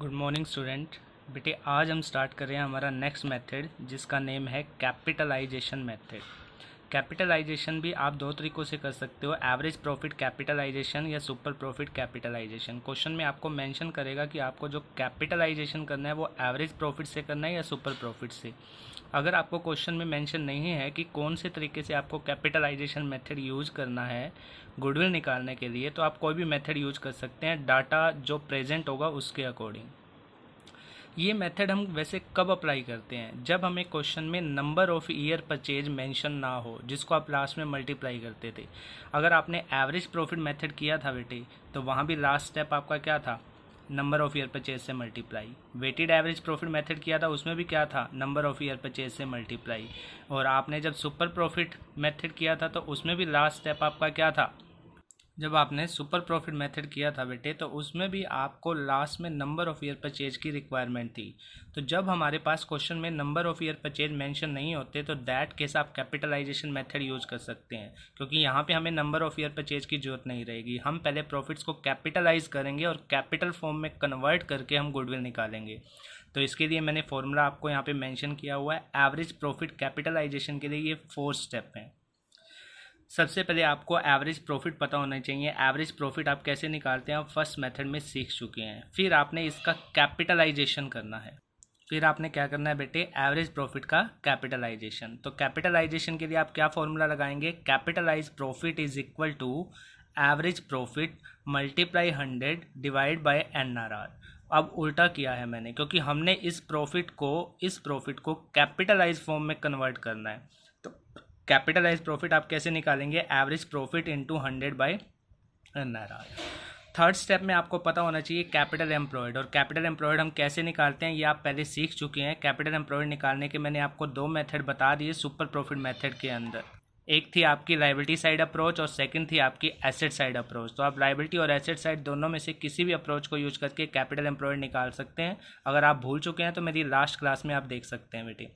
Good morning student. बेटे आज हम स्टार्ट कर रहे हैं हमारा नेक्स्ट मेथड जिसका नेम है कैपिटलाइजेशन मेथड। कैपिटलाइजेशन भी आप दो तरीक़ों से कर सकते हो, एवरेज प्रॉफिट कैपिटलाइजेशन या सुपर प्रॉफिट कैपिटलाइजेशन। क्वेश्चन में आपको मेंशन करेगा कि आपको जो कैपिटलाइजेशन करना है वो एवरेज प्रॉफिट से करना है या सुपर प्रॉफिट से। अगर आपको क्वेश्चन में मेंशन नहीं है कि कौन से तरीके से आपको कैपिटलाइजेशन मेथड यूज़ करना है गुडविल निकालने के लिए, तो आप कोई भी मेथड यूज़ कर सकते हैं डाटा जो प्रेजेंट होगा उसके अकॉर्डिंग। ये मेथड हम वैसे कब अप्लाई करते हैं, जब हमें क्वेश्चन में number of year purchase mention ना हो, जिसको आप लास्ट में मल्टीप्लाई करते थे। अगर आपने एवरेज प्रॉफिट मेथड किया था बेटे, तो वहाँ भी लास्ट स्टेप आपका क्या था, नंबर ऑफ ईयर परचेज से multiply. Weighted average profit method किया था, उसमें भी क्या था, नंबर ऑफ ईयर परचेज से मल्टीप्लाई। और आपने जब सुपर प्रॉफिट मेथड किया था तो उसमें भी लास्ट स्टेप आपका क्या था, जब आपने सुपर प्रॉफिट मेथड किया था बेटे तो उसमें भी आपको लास्ट में नंबर ऑफ ईयर परचेज की रिक्वायरमेंट थी। तो जब हमारे पास क्वेश्चन में number of year purchase mention नहीं होते तो दैट केस आप कैपिटलाइजेशन मेथड यूज़ कर सकते हैं, क्योंकि यहाँ पे हमें नंबर ऑफ ईयर परचेज की जरूरत नहीं रहेगी। हम पहले प्रॉफिट्स को कैपिटलाइज करेंगे और कैपिटल फॉर्म में कन्वर्ट करके हम गुडविल निकालेंगे। तो इसके लिए मैंने फॉर्मूला आपको यहाँ पे मेंशन किया हुआ है। एवरेज प्रॉफिट कैपिटलाइजेशन के लिए ये 4 स्टेप हैं। सबसे पहले आपको एवरेज प्रॉफिट पता होना चाहिए। एवरेज प्रॉफिट आप कैसे निकालते हैं आप फर्स्ट मेथड में सीख चुके हैं। फिर आपने इसका कैपिटलाइजेशन करना है। फिर आपने क्या करना है बेटे, एवरेज प्रॉफिट का कैपिटलाइजेशन। तो कैपिटलाइजेशन के लिए आप क्या फॉर्मूला लगाएंगे, capitalise profit is equal to average profit multiply 100 divide by NRR। अब उल्टा किया है मैंने, क्योंकि हमने इस प्रॉफिट को कैपिटलाइज फॉर्म में कन्वर्ट करना है। तो कैपिटलाइज प्रॉफिट आप कैसे निकालेंगे, average profit into 100 by NRR। Third step में आपको पता होना चाहिए कैपिटल एम्प्लॉयड, और कैपिटल एम्प्लॉयड हम कैसे निकालते हैं ये आप पहले सीख चुके हैं। कैपिटल एम्प्लॉयड निकालने के मैंने आपको 2 मेथड बता दिए सुपर प्रॉफिट मेथड के अंदर। एक थी आपकी लाइबिलिटी साइड अप्रोच और सेकंड थी आपकी एसेट साइड अप्रोच। तो आप लाइबिलिटी और एसेट साइड दोनों में से किसी भी अप्रोच को यूज करके कैपिटल एम्प्लॉयड निकाल सकते हैं। अगर आप भूल चुके हैं तो मेरी लास्ट क्लास में आप देख सकते हैं बेटे।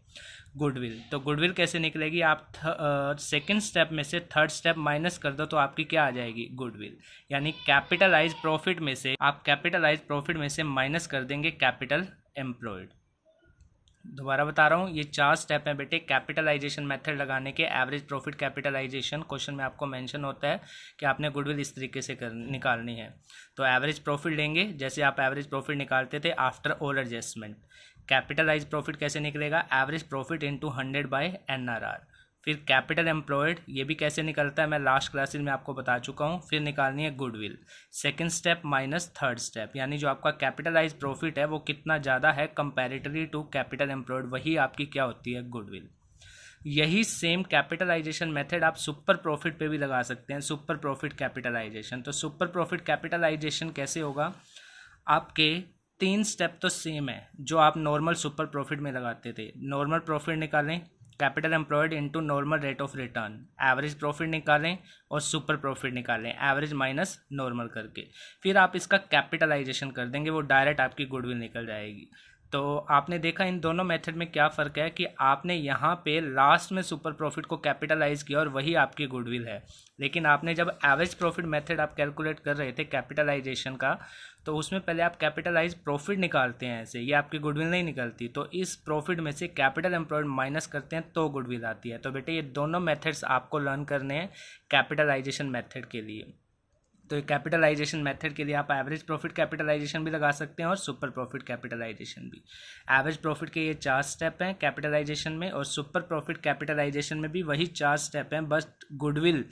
गुडविल, तो गुडविल कैसे निकलेगी, आप सेकंड स्टेप में से थर्ड स्टेप माइनस कर दो तो आपकी क्या आ जाएगी, गुडविल। यानी कैपिटलाइज प्रॉफिट में से आप कैपिटलाइज प्रॉफिट में से माइनस कर देंगे कैपिटल एम्प्लॉयड। दोबारा बता रहा हूँ, ये 4 स्टेप हैं बेटे कैपिटलाइजेशन मेथड लगाने के। एवरेज प्रॉफिट कैपिटलाइजेशन क्वेश्चन में आपको मेंशन होता है कि आपने गुडविल इस तरीके से निकालनी है। तो एवरेज प्रॉफिट लेंगे, जैसे आप एवरेज प्रॉफिट निकालते थे after all adjustment. Capitalise profit कैसे निकलेगा, average profit into 100 by NRR। फिर कैपिटल एम्प्लॉयड, ये भी कैसे निकलता है मैं लास्ट क्लासेस में आपको बता चुका हूँ। फिर निकालनी है goodwill, second step minus third step, यानी जो आपका कैपिटलाइज प्रॉफिट है वो कितना ज़्यादा है कंपैरेटिवली टू कैपिटल एम्प्लॉयड, वही आपकी क्या होती है, गुडविल। यही सेम कैपिटलाइजेशन मेथड आप सुपर प्रॉफिट पे भी लगा सकते हैं, सुपर प्रॉफिट कैपिटलाइजेशन। तो सुपर प्रॉफिट कैपिटलाइजेशन कैसे होगा, आपके 3 स्टेप तो सेम है जो आप नॉर्मल सुपर प्रॉफिट में लगाते थे। नॉर्मल प्रॉफिट निकालें, capital employed into normal rate of return, average profit निकालें और सुपर प्रॉफिट निकालें एवरेज माइनस नॉर्मल करके। फिर आप इसका कैपिटलाइजेशन कर देंगे, वो डायरेक्ट आपकी गुडविल निकल जाएगी। तो आपने देखा इन दोनों मेथड में क्या फ़र्क है कि आपने यहाँ पे लास्ट में सुपर प्रॉफिट को कैपिटलाइज किया और वही आपकी गुडविल है। लेकिन आपने जब एवरेज प्रॉफिट मेथड आप कैलकुलेट कर रहे थे कैपिटलाइजेशन का, तो उसमें पहले आप कैपिटलाइज प्रॉफिट निकालते हैं ऐसे, ये आपकी गुडविल नहीं निकलती। तो इस प्रॉफिट में से कैपिटल एम्प्लॉयड माइनस करते हैं तो गुडविल आती है। तो बेटे ये दोनों मेथड्स आपको लर्न करने हैं कैपिटलाइजेशन मेथड के लिए। तो कैपिटलाइजेशन मेथड के लिए आप एवरेज प्रॉफिट कैपिटलाइजेशन भी लगा सकते हैं और सुपर प्रॉफिट कैपिटलाइजेशन भी। एवरेज प्रॉफिट के ये 4 स्टेप हैं कैपिटलाइजेशन में, और सुपर प्रॉफिट कैपिटलाइजेशन में भी वही 4 स्टेप हैं, बस goodwill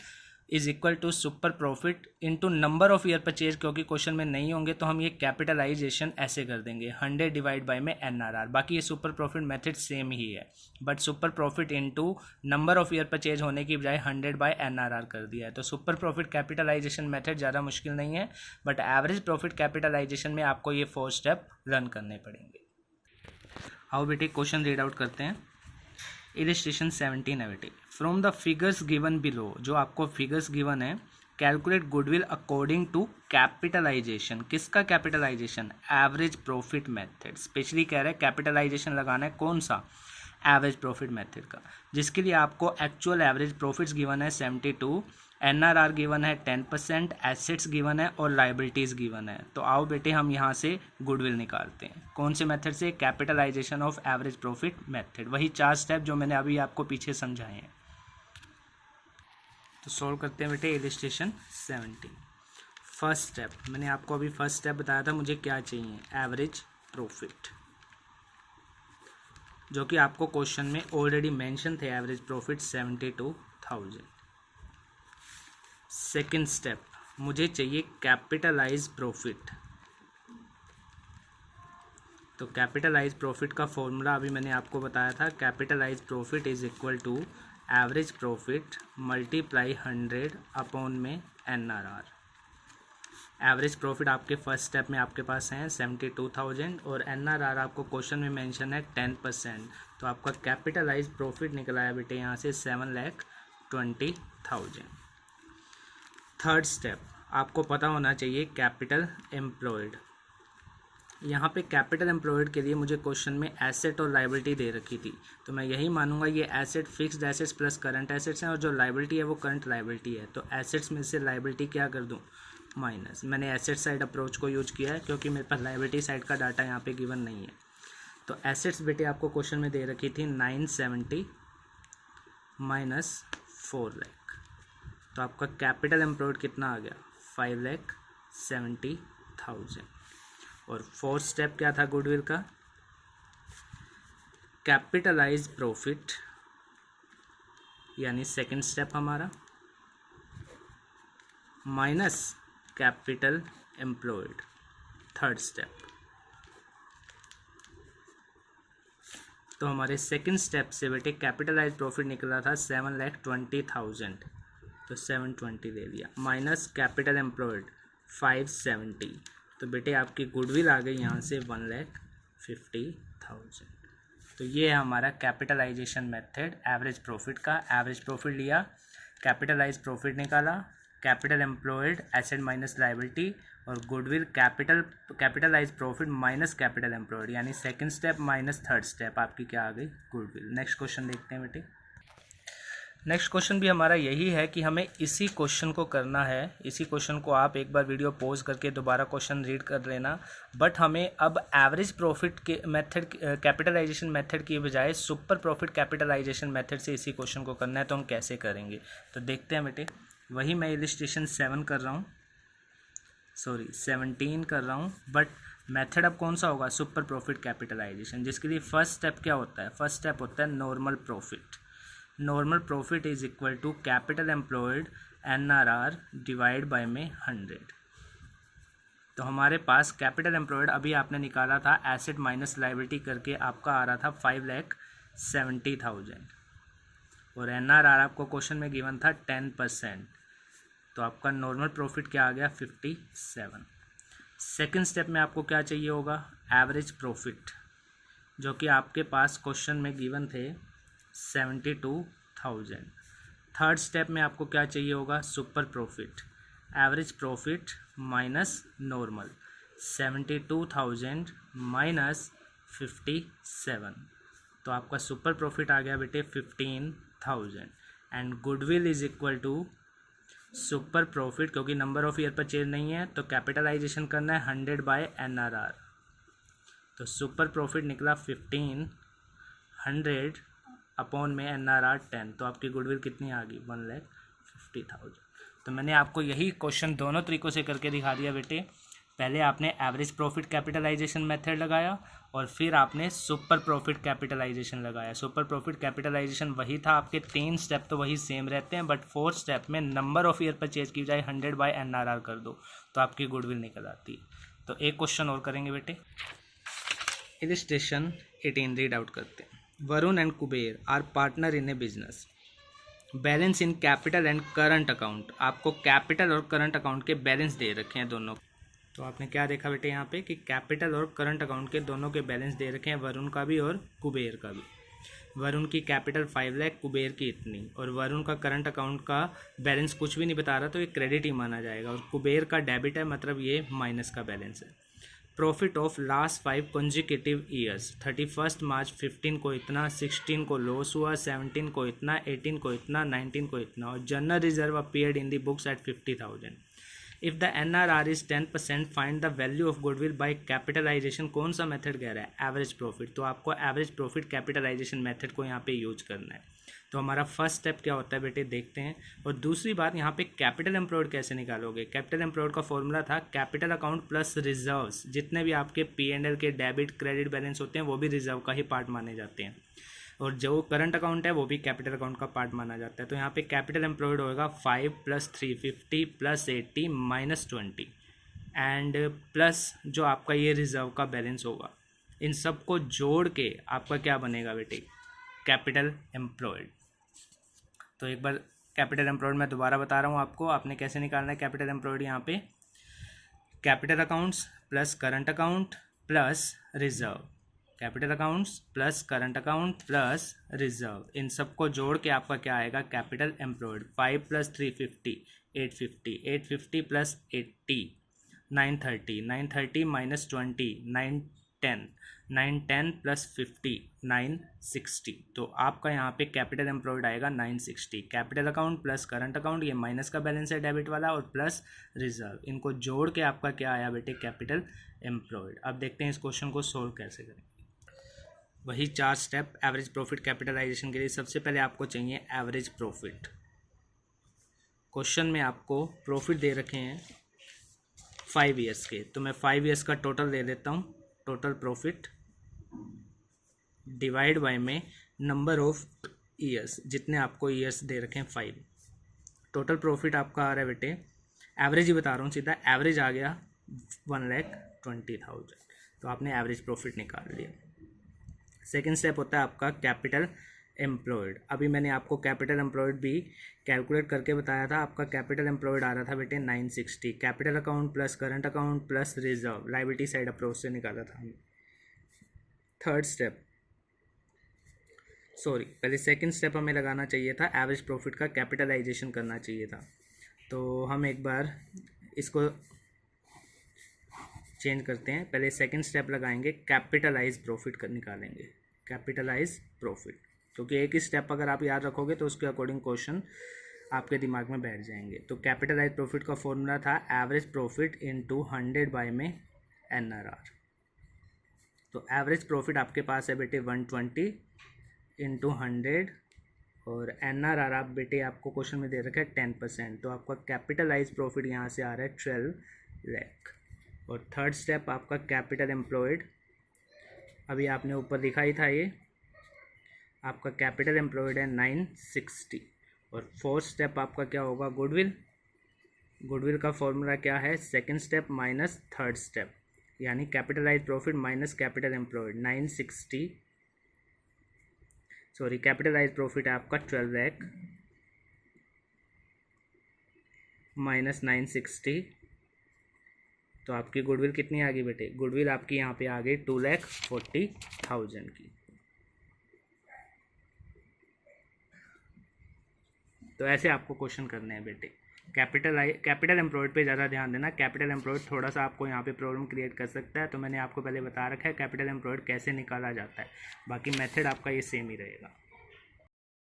is equal to super profit into number of year purchase, क्योंकि क्वेश्चन में नहीं होंगे तो हम ये कैपिटलाइजेशन ऐसे कर देंगे 100 डिवाइड बाई में NRR। बाकी ये सुपर प्रॉफिट मेथड सेम ही है, but super profit into number of year purchase होने की बजाय 100 बाई NRR कर दिया है। तो सुपर प्रॉफिट कैपिटलाइजेशन मेथड ज़्यादा मुश्किल नहीं है, बट एवरेज प्रॉफिट कैपिटलाइजेशन में आपको ये 4 स्टेप रन करने पड़ेंगे। आओ बेटे क्वेश्चन रीड आउट करते हैं। इलिस्ट्रेशन 17 है बेटे, from the figures given below, जो आपको फिगर्स गिवन है, calculate goodwill according to capitalisation. किसका capitalisation, average profit method. Specially कह रहे हैं कैपिटलाइजेशन लगाना है कौन सा, एवरेज प्रॉफिट मेथड का, जिसके लिए आपको एक्चुअल एवरेज प्रॉफिट्स गिवन है 72 NRR गिवन है 10%, एसेट्स गिवन है और लाइबिलिटीज़ गिवन है। तो आओ बेटे हम यहाँ से गुडविल निकालते हैं। कौन से मेथड से? Capitalisation of average profit method. वही 4 स्टेप जो मैंने अभी आपको पीछे समझाए हैं। तो सॉल्व करते हैं बेटे इलस्ट्रेशन 17। फर्स्ट स्टेप, मैंने आपको अभी फर्स्ट स्टेप बताया था मुझे क्या चाहिए, एवरेज प्रॉफिट, जो कि आपको क्वेश्चन में ऑलरेडी मेंशन थे। Average profit 72,000। सेकंड स्टेप, मुझे चाहिए कैपिटलाइज प्रॉफिट। तो कैपिटलाइज प्रॉफिट का फॉर्मूला अभी मैंने आपको बताया था। Capitalise profit is equal to average profit multiply 100 upon में NRR। एवरेज प्रॉफिट आपके फर्स्ट स्टेप में आपके पास हैं 72,000 और NRR आपको क्वेश्चन में मेंशन है 10%। तो आपका कैपिटलाइज प्रॉफिट निकला है बेटे यहाँ से 7,20,000। थर्ड स्टेप, आपको पता होना चाहिए कैपिटल एम्प्लॉयड। यहाँ पे कैपिटल एम्प्लॉयड के लिए मुझे क्वेश्चन में एसेट और लाइबिलिटी दे रखी थी, तो मैं यही मानूंगा ये asset fixed assets plus current assets हैं और जो लाइबिलिटी है वो करंट लाइबिलिटी है। तो एसेट्स में से लाइबिलिटी क्या कर दूँ? माइनस। मैंने एसेट साइड अप्रोच को यूज किया है क्योंकि मेरे पास लाइबिलिटी साइड का डाटा यहाँ पे गिवन नहीं है। तो एसेट्स बेटे आपको क्वेश्चन में दे रखी थी 970 माइनस 4 लाख। तो आपका कैपिटल एम्प्लॉयड कितना आ गया? 5,70,000। और फोर्थ स्टेप क्या था गुडविल का? कैपिटलाइज प्रॉफिट, यानी सेकंड स्टेप हमारा, minus capital employed, third step. तो हमारे सेकंड स्टेप से बेटे कैपिटलाइज प्रॉफिट निकला था 7,20,000, तो 720 दे दिया, माइनस कैपिटल एम्प्लॉयड 570। तो बेटे आपकी गुडविल आ गई यहाँ से 1,50,000। तो ये है हमारा कैपिटलाइजेशन मेथड एवरेज प्रॉफिट का। एवरेज प्रॉफिट लिया, कैपिटलाइज प्रॉफिट निकाला, capital employed asset minus liability, और goodwill capitalise profit minus capital employed, यानी second step minus third step आपकी क्या आ गई? गुडविल। नेक्स्ट क्वेश्चन देखते हैं बेटे। नेक्स्ट क्वेश्चन भी हमारा यही है कि हमें इसी क्वेश्चन को करना है। इसी क्वेश्चन को आप एक बार वीडियो पॉज करके दोबारा क्वेश्चन रीड कर लेना। बट हमें अब एवरेज प्रॉफिट के मेथड, कैपिटलाइजेशन मेथड की बजाय सुपर प्रॉफिट कैपिटलाइजेशन मेथड से इसी क्वेश्चन को करना है। तो हम कैसे करेंगे तो देखते हैं बेटे। वही मैं इलस्ट्रेशन 17 कर रहा हूँ, बट मेथड अब कौन सा होगा? सुपर प्रॉफिट कैपिटलाइजेशन, जिसके लिए फर्स्ट स्टेप क्या होता है? फर्स्ट स्टेप होता है normal profit. Normal profit is equal to capital employed NRR divide by में 100। तो हमारे पास कैपिटल एम्प्लॉयड अभी आपने निकाला था एसेट माइनस लाइबिलिटी करके, आपका आ रहा था 5,70,000 और NRR आपको क्वेश्चन में गिवन था 10%। तो आपका नॉर्मल प्रॉफिट क्या आ गया? 57। सेकेंड स्टेप में आपको क्या चाहिए होगा? एवरेज प्रॉफिट, जो कि आपके पास क्वेश्चन में गिवन थे 72,000। थर्ड स्टेप में आपको क्या चाहिए होगा? Super profit, average profit minus normal, 72,000 minus 57। तो आपका सुपर प्रॉफिट आ गया बेटे 15,000। And goodwill is equal to super profit, क्योंकि नंबर ऑफ ईयर परचेज नहीं है तो कैपिटलाइजेशन करना है 100 बाय NRR। तो सुपर प्रॉफिट निकला 1500 अपॉन में NRR 10। तो आपकी गुडविल कितनी आ गई? 1,50,000। तो मैंने आपको यही क्वेश्चन दोनों तरीक़ों से करके दिखा दिया बेटे। पहले आपने एवरेज प्रॉफिट कैपिटलाइजेशन मेथड लगाया और फिर आपने सुपर प्रॉफिट कैपिटलाइजेशन लगाया। सुपर प्रॉफिट कैपिटलाइजेशन वही था, आपके 3 स्टेप तो वही सेम रहते हैं, बट फोर्थ स्टेप में नंबर ऑफ ईयर परचेज की बजाय 100 बाय NRR कर दो तो आपकी गुडविल निकल आती है। तो एक क्वेश्चन और करेंगे बेटे। इलस्ट्रेशन 18 रीड आउट करते हैं। Varun and Kuber are partner in a business. Balance in capital and current account. आपको कैपिटल और करंट अकाउंट के बैलेंस दे रखे हैं दोनों। तो आपने क्या देखा बेटे यहाँ पे कि कैपिटल और करंट अकाउंट के दोनों के बैलेंस दे रखे हैं, वरुण का भी और कुबेर का भी। वरुण की कैपिटल 5 लाख, कुबेर की इतनी, और वरुण का करंट अकाउंट का बैलेंस कुछ भी नहीं बता रहा तो ये क्रेडिट ही माना जाएगा, और कुबेर का डेबिट है, मतलब ये माइनस का बैलेंस है। Profit of last 5 consecutive years, 31 मार्च 15 को इतना, 16 को लॉस हुआ, 17 को इतना, 18 को इतना, 19 को इतना, और general reserve appeared in the books at 50,000। If the NRR is 10%, find the value of goodwill by capitalisation. कौन सा मेथड कह रहा है? Average profit. तो आपको एवरेज प्रॉफिट कैपिटलाइजेशन मेथड को यहाँ पे यूज करना है। तो हमारा फर्स्ट स्टेप क्या होता है बेटे, देखते हैं। और दूसरी बात, यहाँ पे कैपिटल एम्प्लॉयड कैसे निकालोगे? कैपिटल एम्प्लॉयड का फॉर्मूला था कैपिटल अकाउंट प्लस रिजर्व्स। जितने भी आपके P&L के डेबिट क्रेडिट बैलेंस होते हैं वो भी रिजर्व का ही पार्ट माने जाते हैं, और जो करंट अकाउंट है वो भी कैपिटल अकाउंट का पार्ट माना जाता है। तो यहाँ पे कैपिटल एम्प्लॉयड होगा 5 + 350 + 80 - 20 एंड प्लस जो आपका ये रिजर्व का बैलेंस होगा। इन सब को जोड़ के आपका क्या बनेगा बेटे? Capital employed. तो एक बार कैपिटल एम्प्लॉयड मैं दोबारा बता रहा हूँ आपको, आपने कैसे निकालना है कैपिटल एम्प्लॉयड। यहाँ पे capital accounts plus current account plus reserve, capital accounts plus current account plus reserve, इन सबको जोड़ के आपका क्या आएगा? Capital employed. 5 + 350 850, 850 + 80 930, 930 - 20 910, 910 + 50 960। तो आपका यहाँ पे कैपिटल एम्प्लॉयड आएगा 960। Capital account plus current account, ये माइनस का बैलेंस है डेबिट वाला, और प्लस रिजर्व, इनको जोड़ के आपका क्या आया बेटे? Capital employed. अब देखते हैं इस क्वेश्चन को सोल्व कैसे करें। वही 4 स्टेप एवरेज प्रॉफिट कैपिटलाइजेशन के लिए। सबसे पहले आपको चाहिए एवरेज प्रॉफिट। क्वेश्चन में आपको प्रॉफिट दे रखे हैं 5 ईयर्स के, तो मैं 5 ईयर्स का टोटल दे देता हूँ। टोटल प्रॉफिट डिवाइड बाय में नंबर ऑफ ईयर्स, जितने आपको ईयर्स दे रखे हैं 5। टोटल प्रॉफिट आपका आ रहा है बेटे, एवरेज ही बता रहा हूँ सीधा, एवरेज आ गया 1,20,000। तो आपने एवरेज प्रॉफिट निकाल लिया। सेकेंड स्टेप होता है आपका कैपिटल एम्प्लॉयड। अभी मैंने आपको कैपिटल एम्प्लॉयड भी कैलकुलेट करके बताया था। आपका कैपिटल एम्प्लॉयड आ रहा था बेटे 960। Capital account plus current account plus reserve, liability side approach से निकाला था हमने। थर्ड स्टेप, सॉरी पहले सेकंड स्टेप हमें लगाना चाहिए था, एवरेज प्रॉफिट का कैपिटलाइजेशन करना चाहिए था। तो हम एक बार इसको चेंज करते हैं। पहले सेकंड स्टेप लगाएंगे, कैपिटलाइज प्रॉफिट निकालेंगे, कैपिटलाइज प्रॉफिट। क्योंकि एक ही स्टेप अगर आप याद रखोगे तो उसके अकॉर्डिंग क्वेश्चन आपके दिमाग में बैठ जाएंगे। तो कैपिटलाइज प्रॉफिट का फॉर्मूला था एवरेज प्रॉफिट इनटू 100 बाय में NRR। तो एवरेज प्रॉफिट आपके पास है बेटे 120 इंटू 100, और NRR आप बेटे आपको क्वेश्चन में दे रखा है 10%। तो आपका कैपिटलाइज प्रॉफिट यहाँ से आ रहा है 12 लाख। और थर्ड स्टेप आपका कैपिटल एम्प्लॉयड, अभी आपने ऊपर लिखा ही था, ये आपका कैपिटल एम्प्लॉयड है 960। और फोर्थ स्टेप आपका क्या होगा? गुडविल। गुडविल का फॉर्मूला क्या है? Second step minus third step, यानी capitalise profit minus capital employed. 960 sorry capitalise profit है आपका 12 लाख माइनस 960। तो आपकी गुडविल कितनी आ गई बेटे? गुडविल आपकी यहाँ पे आ गई 2,40,000 की। तो ऐसे आपको क्वेश्चन करने हैं बेटे। कैपिटल एम्प्लॉयड पे ज़्यादा ध्यान देना। कैपिटल एम्प्लॉयड थोड़ा सा आपको यहाँ पे प्रॉब्लम क्रिएट कर सकता है, तो मैंने आपको पहले बता रखा है कैपिटल एम्प्लॉयड कैसे निकाला जाता है। बाकी मेथड आपका ये सेम ही रहेगा।